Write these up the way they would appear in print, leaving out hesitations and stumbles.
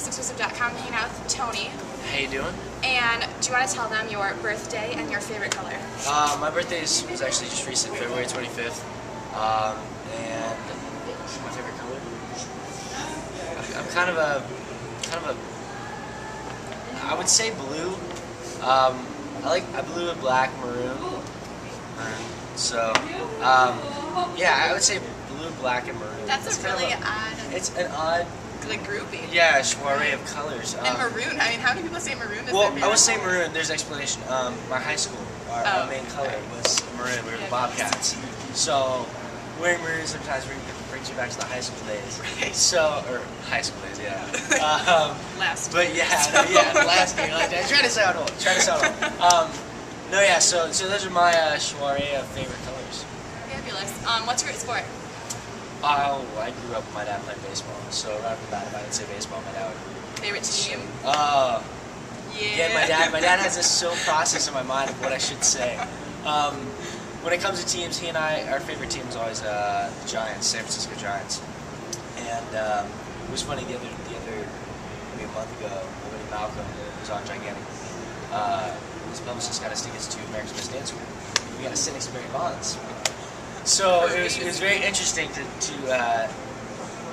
SixExclusive.com hanging out with Tony. How you doing? And do you want to tell them your birthday and your favorite color? My birthday was actually just recent, February 25th. And my favorite color? I'm kind of a, I would say blue. I like blue and black, maroon. So, yeah, I would say blue, black, and maroon. That's a really odd. It's an odd, like, grouping. yeah, soiree of colors. And maroon. I mean, how many people say maroon? Well, I would say maroon. There's an explanation. My high school, our main color was maroon. We were the Bobcats. So wearing maroon sometimes brings you back to the high school days. Right. So, or high school days, yeah. Last. But yeah, yeah, the last year. Like, try to sound old. No, yeah. So those are my soiree of favorite colors. Fabulous. What's your favorite sport? Oh, I grew up with my dad playing baseball, so right off the bat, if I would say baseball, my dad would. Favorite team? Yeah, my dad has this so process in my mind of what I should say. When it comes to teams, he and I, our favorite team is always the Giants, San Francisco Giants. And it was funny the other maybe a month ago, my buddy Malcolm was on Gigantic. His publicist got us tickets to America's Best Dancer. We got to sit next to Barry Bonds. So it was very interesting to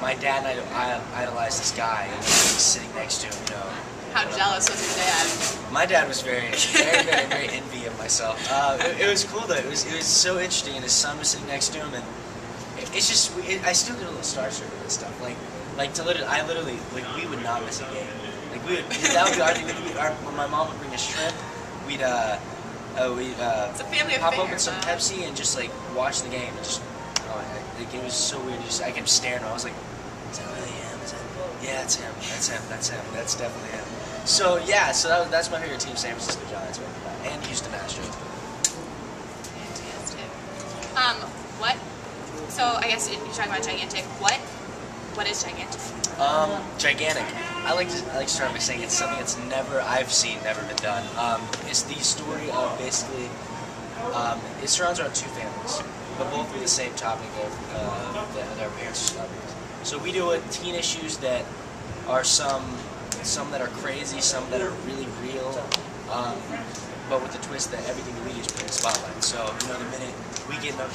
my dad and I idolized this guy and sitting next to him, you know. How jealous was your dad? My dad was very envy of myself. It was cool though. It was so interesting, and his son was sitting next to him, and it's just I still get a little starstruck with this stuff. Like I literally we would not miss a game. Like that would be our thing. When my mom would bring us shrimp, we'd it's a family pop affair, open some Pepsi and just like watch the game. And just like it was so weird. I kept staring. I was like, is that really him? Yeah, it's him. That's him. That's him. That's definitely him. So yeah, that's my favorite team, San Francisco Giants, and Houston Astros. Fantastic. What? So I guess you're talking about gigantic. What is gigantic? Gigantic. I like to start by saying it's something that's I've seen never been done. It's the story of basically it surrounds around two families, but both with the same topic of their parents are celebrities. So we deal with teen issues that are some that are crazy, some that are really real, but with the twist that everything we do is put in the spotlight. So, you know, the minute we get in a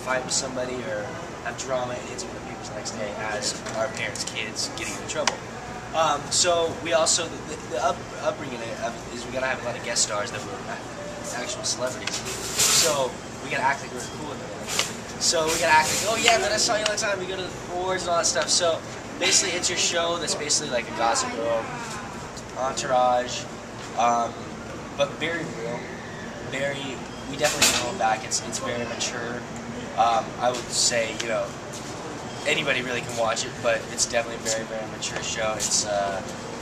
fight with somebody or have drama, it hits with the papers the next day as our parents' kids getting into trouble. So we also, the upbringing is we gotta have a lot of guest stars that were actual celebrities. So we gotta act like we're cool in there. So we gotta act like, oh yeah, man, I saw you all the time, we go to the awards and all that stuff. So basically, it's your show that's basically like a Gossip Girl, Entourage, but very real. We definitely know it back. It's very mature. I would say, you know, anybody really can watch it, but it's definitely a very, very mature show. It's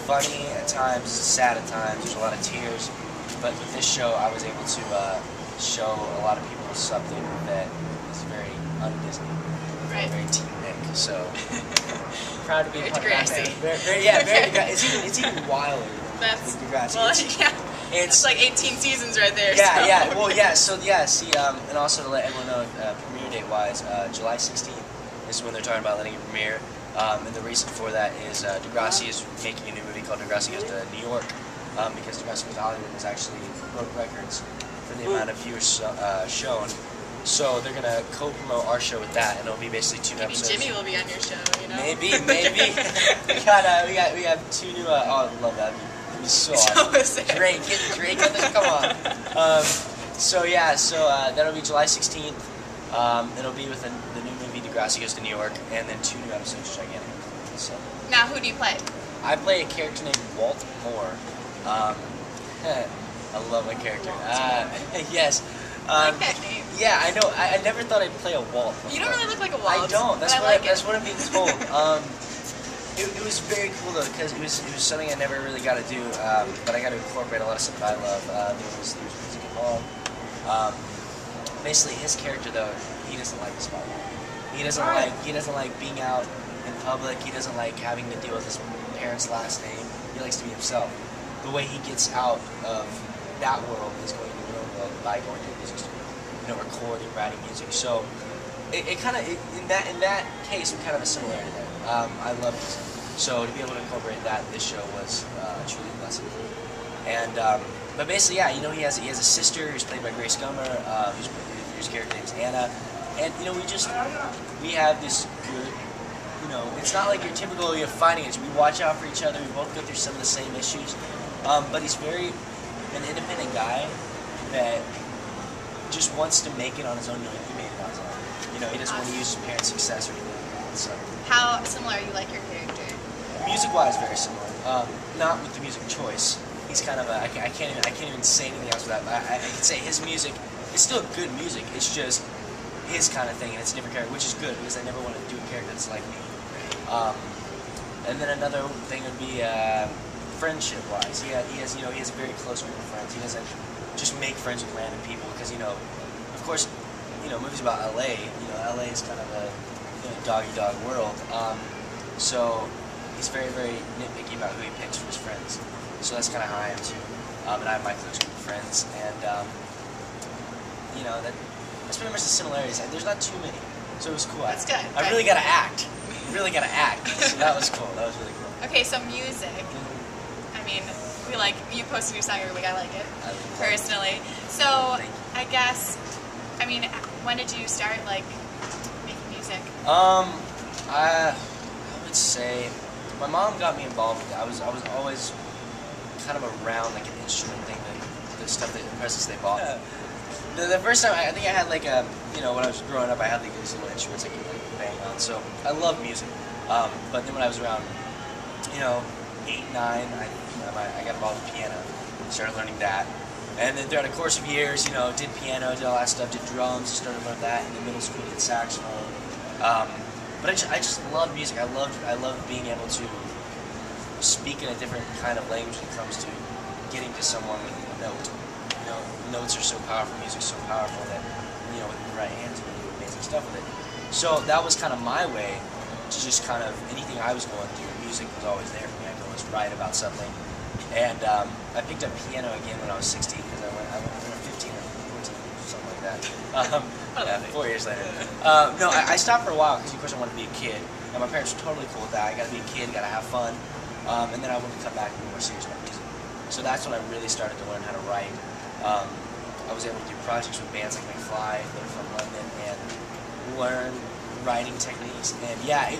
funny at times, sad at times. There's a lot of tears, but with this show, I was able to show a lot of people something that is very un-Disney, very Teen Nick. So proud to be part of that. It's even wilder. That's Degrassi. Well, yeah. It's like 18 seasons right there. Yeah, so. yeah. Well, yeah. So yeah. See, and also to let everyone know, premiere date wise, July 16th is when they're talking about letting it premiere. And the reason for that is Degrassi is making a new movie called Degrassi Goes to New York, because Degrassi Goes to Hollywood has actually broke records for the amount of viewers shown. So they're gonna co-promote our show with that, and it'll be basically two episodes. Maybe Jimmy will be on your show, you know? Maybe. we got two new. Oh, I love that. It'd be so awesome. Drake, get Drake on this. Come on. So yeah, that'll be July 16th. It'll be with the new movie Degrassi Goes to New York, and then two new episodes of Gigantic. So. Now, who do you play? I play a character named Walt Moore. I love my character. Yes. I like that name. Yeah, I know. I never thought I'd play a Walt before. You don't really look like a Walt. I don't. That's what I'm being told. It was very cool though, because it was something I never really got to do, but I got to incorporate a lot of stuff that I love. There was music involved. Basically, his character though, he doesn't like the spotlight. He doesn't like being out in public. He doesn't like having to deal with his parents' last name. He likes to be himself. The way he gets out of that world is going to the real world by going to the music studio, you know, recording, writing music. So it kind of in that case, we kind of have a similarity there. I love music. So to be able to incorporate that in this show was truly a blessing. And but basically, yeah, you know, he has a sister who's played by Grace Gummer, whose character name's Anna, and you know, we have this good, you know, it's not like your typical fighting it. We watch out for each other. We both go through some of the same issues, but he's an independent guy that just wants to make it on his own. You know, he made it on his own. You know, he doesn't want to use his parents' success or anything like that. So. How similar are you like your character? Music-wise, very similar. Not with the music choice. He's kind of I can't even say anything else with that. But I can say his music is still good music. It's just his kind of thing, and it's a different character, which is good because I never want to do a character that's like me. And then another thing would be friendship-wise. He has a very close group of friends. He doesn't just make friends with random people because of course, movies about LA. LA is kind of a dog-eat-dog world. So he's very, very nitpicky about who he picks for his friends. So that's kind of how I am too. And I have my close group of friends, and that's pretty much the similarities. There's not too many, so it was cool. That's good. I really got to act. Really got to act. So that was cool. That was really cool. Okay, so music. I mean, you post a new song every week. I like it personally. So I guess, when did you start making music? I would say my mom got me involved with it. I was always kind of around an instrument thing, the stuff the presents they bought. The first time I think I had when I was growing up I had these little instruments I could bang on. So I love music. But then when I was around 8, 9, I got involved with piano. Started learning that. And then throughout the course of years, did piano, did all that stuff, did drums, started learning that. In the middle school, did saxophone. But I just love music. I love being able to speak in a different kind of language when it comes to getting to someone with a note. Notes are so powerful, music's so powerful that, with the right hands, you can do amazing stuff with it. So that was kind of my way to just kind of, anything I was going through, music was always there for me. I could always write about something. And I picked up piano again when I was 16, because I went 15 or 14, something like that. 4 years later. No, I stopped for a while because, of course, I wanted to be a kid. And my parents were totally cool with that. I got to be a kid, got to have fun. And then I wanted to come back and be more serious about music. So that's when I really started to learn how to write. I was able to do projects with bands like McFly that are from London and learn writing techniques. And yeah, it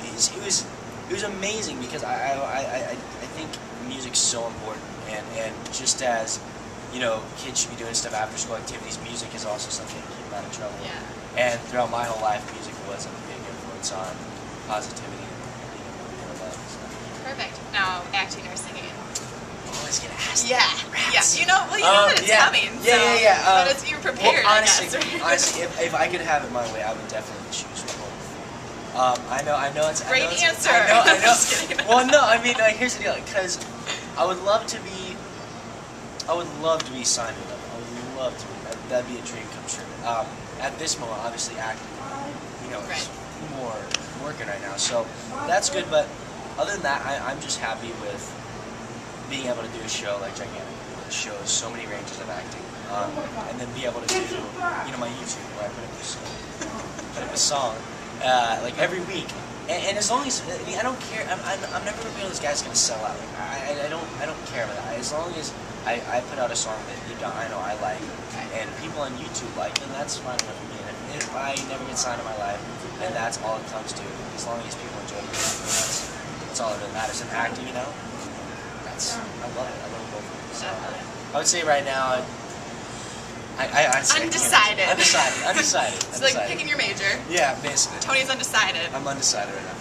was amazing because I think music's so important. And just as kids should be doing stuff after school activities, music is also something to keep them out of trouble. Yeah. And throughout my whole life, music was a big influence on positivity and being able to love. So. Perfect. Now, acting or singing. Always get asked. Yeah. Rats. Yeah. You know that it's coming. Yeah. But you're prepared. Well, honestly, I guess, right? if I could have it my way, I would definitely choose both. I know it's great answer. I know. Just kidding. Well, no, here's the deal. Because I would love to be signed with them. I would love to be. That'd be a dream come true. At this moment, obviously, acting, is more working right now. So that's good. But other than that, I'm just happy with being able to do a show like Gigantic, that shows so many ranges of acting, and then be able to do, my YouTube where I put up a song, every week, and as long as I don't care, I'm never gonna be one of those guys that's gonna sell out. I don't care about that. As long as I put out a song that I know I like, and people on YouTube like, then that's fine enough for me. And if I never get signed in my life, then that's all it comes to. As long as people enjoy the music, that's all that really matters. And acting, I love it. I love both of them. So I would say right now, Undecided. Undecided. It's like picking your major. Yeah, basically. Tony's undecided. I'm undecided right now.